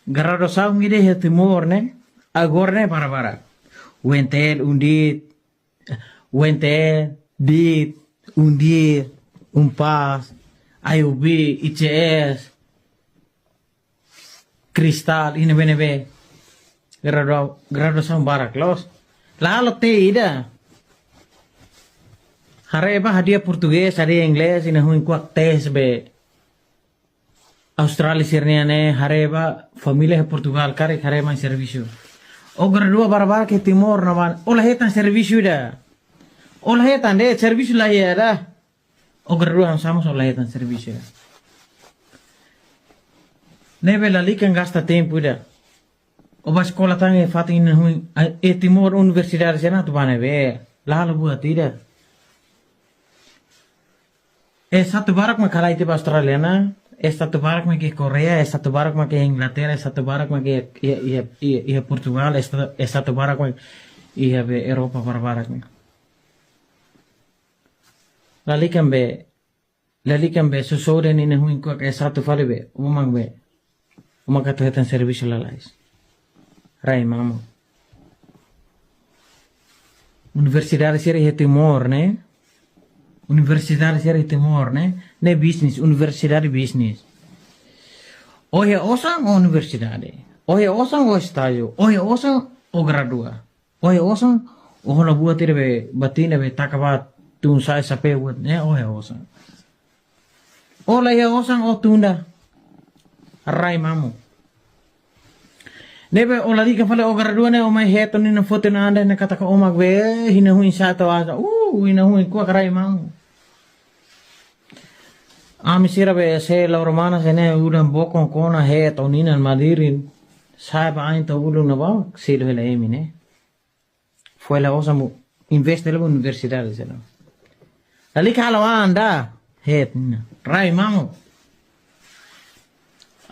Garado saung ide he timor ne. Agor ne para. Wentel undit. Wentel dit undir umpas IUB ICS Kristal ini bene grado saung barak los. Lalu te ida. Hareba hadiah Portugis, hadiah Inggris, ini huin kuak tes be. Australia sirniane hareba familia Portugal kare hareba servicio. O gradua barbar ke Timor naman. Olah hetan servicio da. Olah hetan de servicio lah ya da. O gradua sama olah hetan servicio da. Nebe la likan gasta tempo da. O ba sekolah tangi fatin huin Timor universidade sana tu bane be. Lalu buat tidak. Satu barak me kalai tiba Australiana, satu barak me ke Korea, satu barak me ke Inglaterra, satu barak me ke Portugal, satu barak me be Eropa barak me. Lalikan be susode ni nehuin ko ke satu fali be, umang kata hetan servicio lalais. Rai mamo. Universidade seri Timor ne. Universidade seri Timor ne business, universidade business. Ohe osang o universidade. Ohe osang o estágio. Ohe osang o gradua. Ohe osang o hola buat be batina be takabat tun sai sape buat ne ohe osang. Ola he osang o tunda. Rai mamu. Nebe ola di ka fale o gradua ne o mai heto ni na foto na anda ne kata ka omak be hina huin sato asa. Hina huin kuak rai mamu. Ami sira be se la romana se ne udan bokon kona he to ninan madirin sabe ain to ulu na ba silo hela emi ne foi la osa mu investe la universidade se no ali kala anda he na rai mamo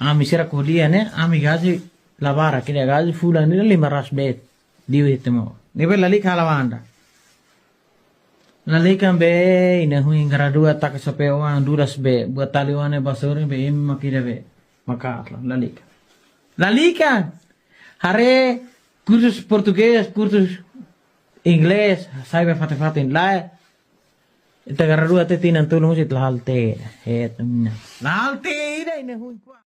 ami sira kodia ne ami gaji lavara kile gaji fula ni lima ras bet diwitemo ne be lali kala anda Lalikan be ina huin gradua tak sapewan duras be buat taliwane basore be im makida be makatla lalikan hare kursus português kursus inglês saiba fatin la ita gradua te tinan tulung sit lahalte het lahalte ina huin